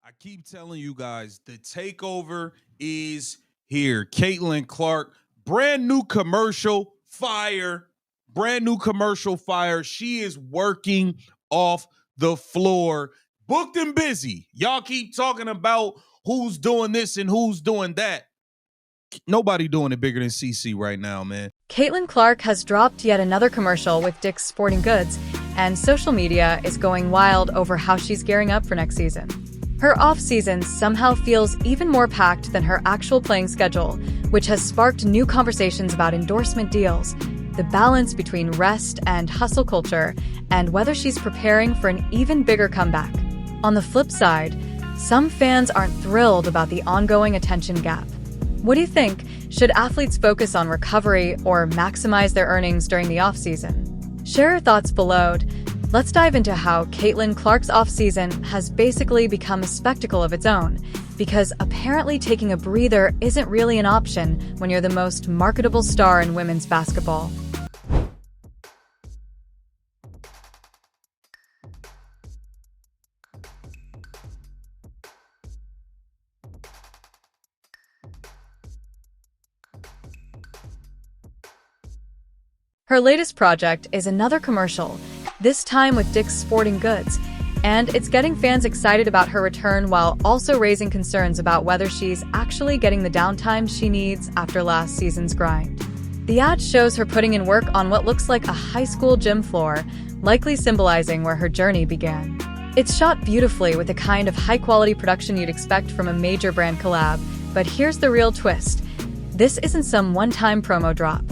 I keep telling you guys, the takeover is here. Caitlin Clark, brand new commercial, fire. Brand new commercial, fire. She is working off the floor, booked and busy. Y'all keep talking about who's doing this and who's doing that. Nobody doing it bigger than CC right now, man. Caitlin Clark has dropped yet another commercial with Dick's Sporting Goods, and social media is going wild over how she's gearing up for next season. Her off-season somehow feels even more packed than her actual playing schedule, which has sparked new conversations about endorsement deals, the balance between rest and hustle culture, and whether she's preparing for an even bigger comeback. On the flip side, some fans aren't thrilled about the ongoing attention gap. What do you think? Should athletes focus on recovery or maximize their earnings during the off-season? Share your thoughts below. Let's dive into how Caitlin Clark's off-season has basically become a spectacle of its own, because apparently taking a breather isn't really an option when you're the most marketable star in women's basketball. Her latest project is another commercial, this time with Dick's Sporting Goods, and it's getting fans excited about her return while also raising concerns about whether she's actually getting the downtime she needs after last season's grind. The ad shows her putting in work on what looks like a high school gym floor, likely symbolizing where her journey began. It's shot beautifully with the kind of high-quality production you'd expect from a major brand collab, but here's the real twist. This isn't some one-time promo drop.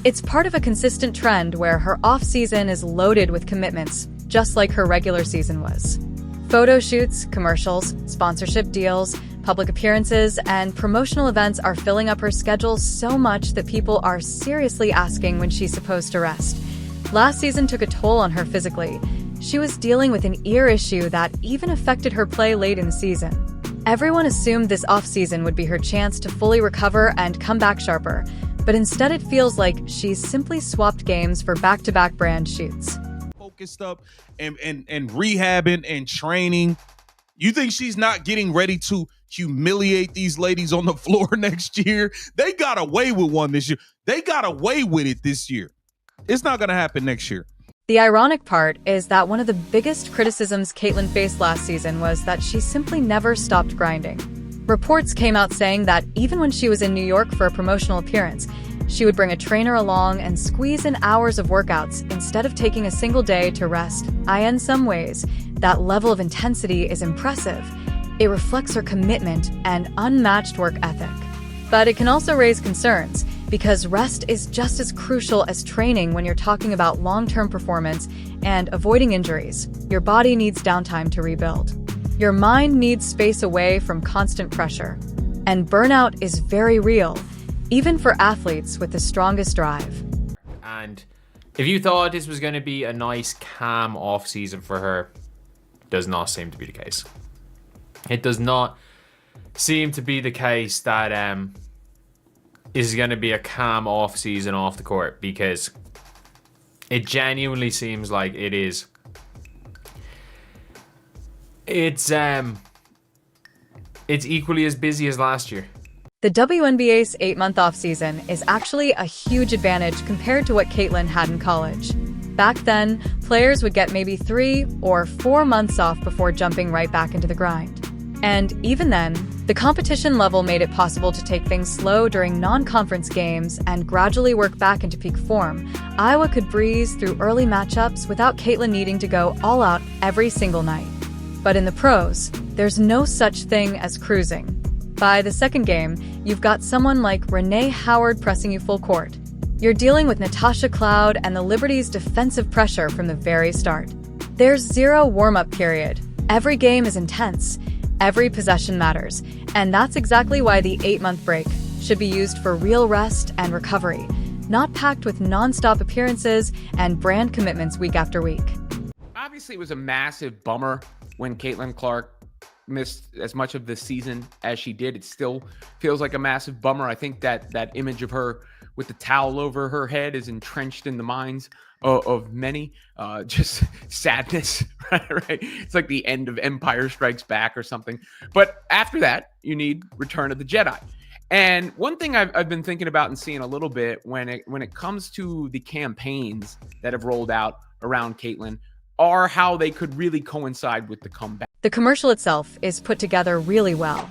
It's part of a consistent trend where her off-season is loaded with commitments, just like her regular season was. Photo shoots, commercials, sponsorship deals, public appearances, and promotional events are filling up her schedule so much that people are seriously asking when she's supposed to rest. Last season took a toll on her physically. She was dealing with an ear issue that even affected her play late in the season. Everyone assumed this off-season would be her chance to fully recover and come back sharper, but instead it feels like she's simply swapped games for back-to-back brand shoots. Focused up and rehabbing and training. You think she's not getting ready to humiliate these ladies on the floor next year? They got away with one this year. They got away with it this year. It's not going to happen next year. The ironic part is that one of the biggest criticisms Caitlin faced last season was that she simply never stopped grinding. Reports came out saying that even when she was in New York for a promotional appearance, she would bring a trainer along and squeeze in hours of workouts instead of taking a single day to rest. In some ways, that level of intensity is impressive. It reflects her commitment and unmatched work ethic. But it can also raise concerns, because rest is just as crucial as training when you're talking about long-term performance and avoiding injuries. Your body needs downtime to rebuild. Your mind needs space away from constant pressure. And burnout is very real, even for athletes with the strongest drive. And if you thought this was going to be a nice, calm off-season for her, does not seem to be the case. It does not seem to be the case that is going to be a calm off-season off the court, because it genuinely seems like it is. It's equally as busy as last year. The WNBA's 8-month offseason is actually a huge advantage compared to what Caitlin had in college. Back then, players would get maybe 3 or 4 months off before jumping right back into the grind. And even then, the competition level made it possible to take things slow during non-conference games and gradually work back into peak form. Iowa could breeze through early matchups without Caitlin needing to go all out every single night. But in the pros, there's no such thing as cruising. By the second game, you've got someone like Renee Howard pressing you full court. You're dealing with Natasha Cloud and the Liberty's defensive pressure from the very start. There's zero warm-up period. Every game is intense. Every possession matters. And that's exactly why the 8-month break should be used for real rest and recovery, not packed with non-stop appearances and brand commitments week after week. Obviously, it was a massive bummer when Caitlin Clark missed as much of the season as she did. It still feels like a massive bummer. I think that image of her with the towel over her head is entrenched in the minds of many. Just sadness, right? It's like the end of Empire Strikes Back or something. But after that, you need Return of the Jedi. And one thing I've been thinking about and seeing a little bit when it comes to the campaigns that have rolled out around Caitlyn are how they could really coincide with the comeback. The commercial itself is put together really well.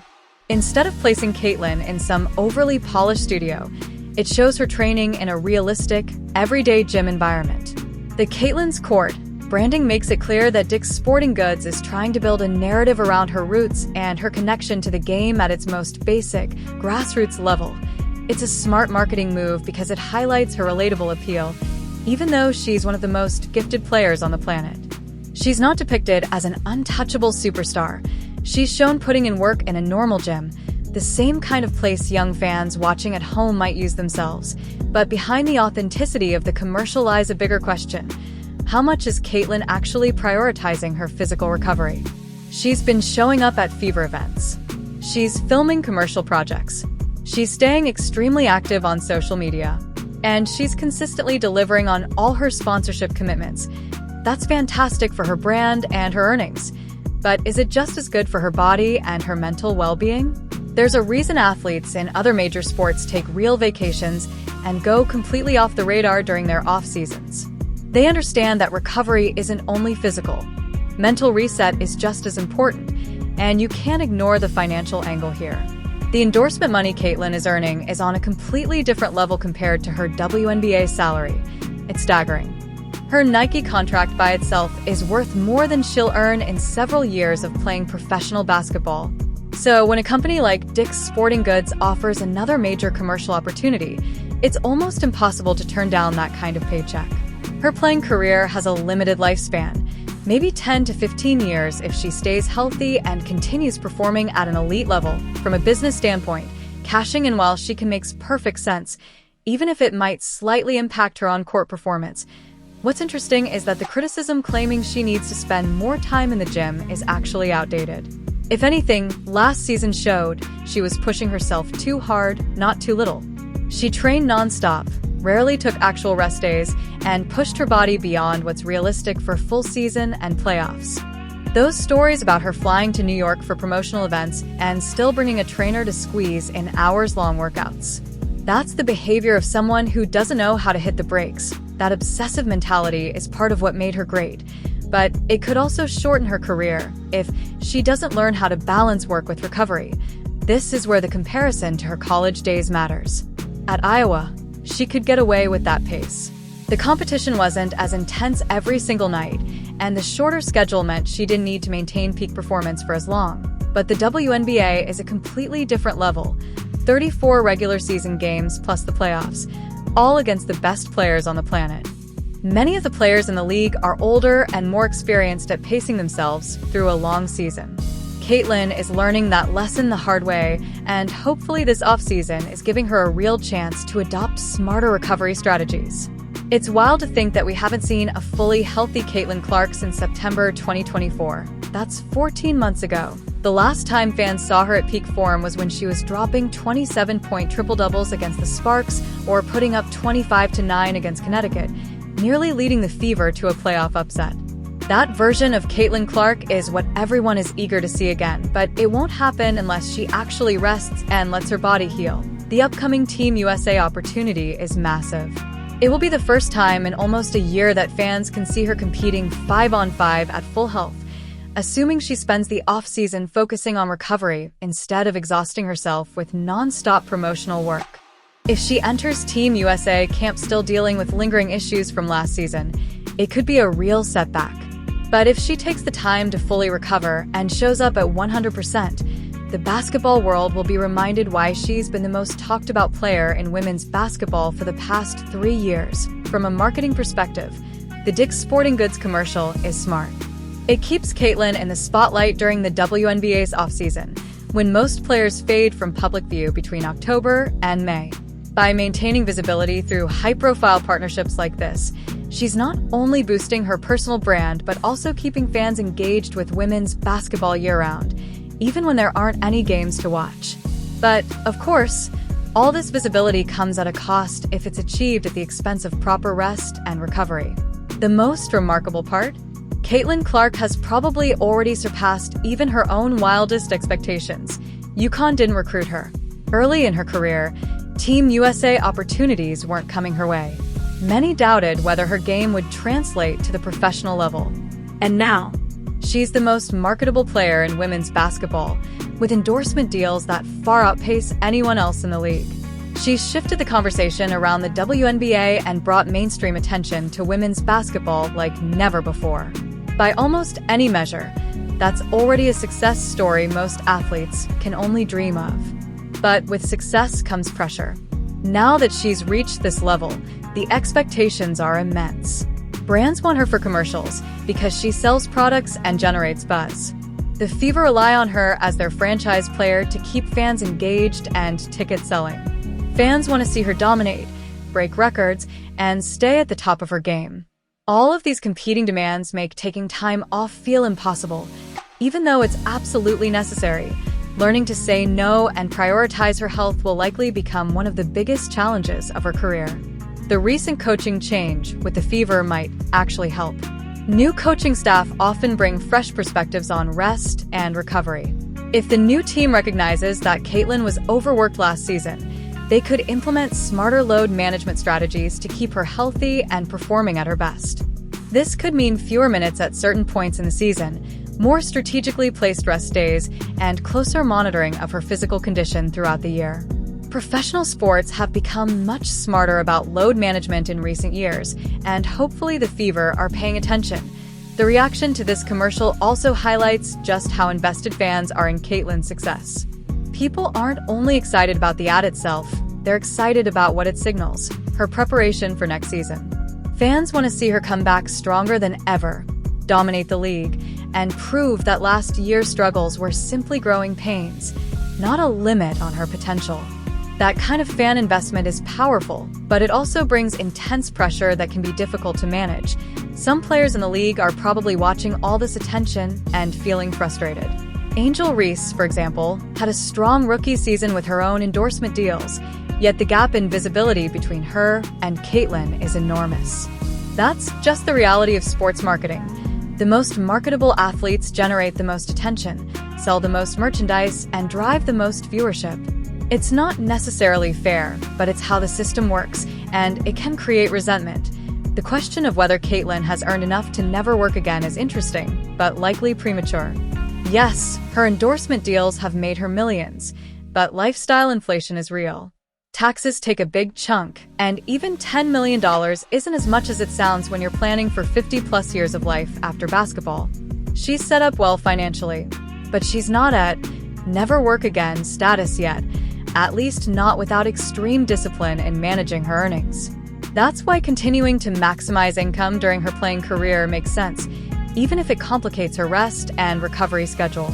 Instead of placing Caitlyn in some overly polished studio, it shows her training in a realistic, everyday gym environment. The Caitlyn's Court branding makes it clear that Dick's Sporting Goods is trying to build a narrative around her roots and her connection to the game at its most basic, grassroots level. It's a smart marketing move because it highlights her relatable appeal, even though she's one of the most gifted players on the planet. She's not depicted as an untouchable superstar. She's shown putting in work in a normal gym, the same kind of place young fans watching at home might use themselves. But behind the authenticity of the commercial lies a bigger question. How much is Caitlyn actually prioritizing her physical recovery? She's been showing up at fever events. She's filming commercial projects. She's staying extremely active on social media. And she's consistently delivering on all her sponsorship commitments. That's fantastic for her brand and her earnings. But is it just as good for her body and her mental well-being? There's a reason athletes in other major sports take real vacations and go completely off the radar during their off-seasons. They understand that recovery isn't only physical. Mental reset is just as important, and you can't ignore the financial angle here. The endorsement money Caitlyn is earning is on a completely different level compared to her WNBA salary. It's staggering. Her Nike contract by itself is worth more than she'll earn in several years of playing professional basketball. So when a company like Dick's Sporting Goods offers another major commercial opportunity, it's almost impossible to turn down that kind of paycheck. Her playing career has a limited lifespan, maybe 10 to 15 years if she stays healthy and continues performing at an elite level. From a business standpoint, cashing in while she can makes perfect sense, even if it might slightly impact her on-court performance. What's interesting is that the criticism claiming she needs to spend more time in the gym is actually outdated. If anything, last season showed she was pushing herself too hard, not too little. She trained nonstop, rarely took actual rest days, and pushed her body beyond what's realistic for full season and playoffs. Those stories about her flying to New York for promotional events and still bringing a trainer to squeeze in hours-long workouts. That's the behavior of someone who doesn't know how to hit the brakes. That obsessive mentality is part of what made her great, but it could also shorten her career if she doesn't learn how to balance work with recovery. This is where the comparison to her college days matters. At Iowa, she could get away with that pace. The competition wasn't as intense every single night, and the shorter schedule meant she didn't need to maintain peak performance for as long. But the WNBA is a completely different level. 34 regular season games plus the playoffs, all against the best players on the planet. Many of the players in the league are older and more experienced at pacing themselves through a long season. Caitlyn is learning that lesson the hard way, and hopefully this offseason is giving her a real chance to adopt smarter recovery strategies. It's wild to think that we haven't seen a fully healthy Caitlyn Clark since September 2024. That's 14 months ago. The last time fans saw her at peak form was when she was dropping 27-point triple-doubles against the Sparks or putting up 25-9 against Connecticut, nearly leading the Fever to a playoff upset. That version of Caitlyn Clark is what everyone is eager to see again, but it won't happen unless she actually rests and lets her body heal. The upcoming Team USA opportunity is massive. It will be the first time in almost a year that fans can see her competing 5-on-5 at full health, assuming she spends the off-season focusing on recovery instead of exhausting herself with non-stop promotional work. If she enters Team USA camp still dealing with lingering issues from last season, it could be a real setback. But if she takes the time to fully recover and shows up at 100%, the basketball world will be reminded why she's been the most talked about player in women's basketball for the past 3 years. From a marketing perspective, the Dick's Sporting Goods commercial is smart. It keeps Caitlyn in the spotlight during the WNBA's offseason, when most players fade from public view between October and May. By maintaining visibility through high-profile partnerships like this, she's not only boosting her personal brand, but also keeping fans engaged with women's basketball year-round, even when there aren't any games to watch. But, of course, All this visibility comes at a cost if it's achieved at the expense of proper rest and recovery. The most remarkable part? Caitlin Clark has probably already surpassed even her own wildest expectations. UConn didn't recruit her. Early in her career, Team USA opportunities weren't coming her way. Many doubted whether her game would translate to the professional level. And now, she's the most marketable player in women's basketball, with endorsement deals that far outpace anyone else in the league. She's shifted the conversation around the WNBA and brought mainstream attention to women's basketball like never before. By almost any measure, that's already a success story most athletes can only dream of. But with success comes pressure. Now that she's reached this level, the expectations are immense. Brands want her for commercials because she sells products and generates buzz. The Fever rely on her as their franchise player to keep fans engaged and ticket selling. Fans want to see her dominate, break records, and stay at the top of her game. All of these competing demands make taking time off feel impossible, even though it's absolutely necessary. Learning to say no and prioritize her health will likely become one of the biggest challenges of her career. The recent coaching change with the Fever might actually help. New coaching staff often bring fresh perspectives on rest and recovery. If the new team recognizes that Caitlin was overworked last season, they could implement smarter load management strategies to keep her healthy and performing at her best. This could mean fewer minutes at certain points in the season, more strategically placed rest days, and closer monitoring of her physical condition throughout the year. Professional sports have become much smarter about load management in recent years, and hopefully the Fever are paying attention. The reaction to this commercial also highlights just how invested fans are in Caitlin's success. People aren't only excited about the ad itself, they're excited about what it signals, her preparation for next season. Fans want to see her come back stronger than ever, dominate the league, and prove that last year's struggles were simply growing pains, not a limit on her potential. That kind of fan investment is powerful, but it also brings intense pressure that can be difficult to manage. Some players in the league are probably watching all this attention and feeling frustrated. Angel Reese, for example, had a strong rookie season with her own endorsement deals, yet the gap in visibility between her and Caitlin is enormous. That's just the reality of sports marketing. The most marketable athletes generate the most attention, sell the most merchandise, and drive the most viewership. It's not necessarily fair, but it's how the system works, and it can create resentment. The question of whether Caitlin has earned enough to never work again is interesting, but likely premature. Yes, her endorsement deals have made her millions, but lifestyle inflation is real. Taxes take a big chunk, and even $10 million isn't as much as it sounds when you're planning for 50-plus years of life after basketball. She's set up well financially, but she's not at never work again status yet, at least not without extreme discipline in managing her earnings. That's why continuing to maximize income during her playing career makes sense, even if it complicates her rest and recovery schedule.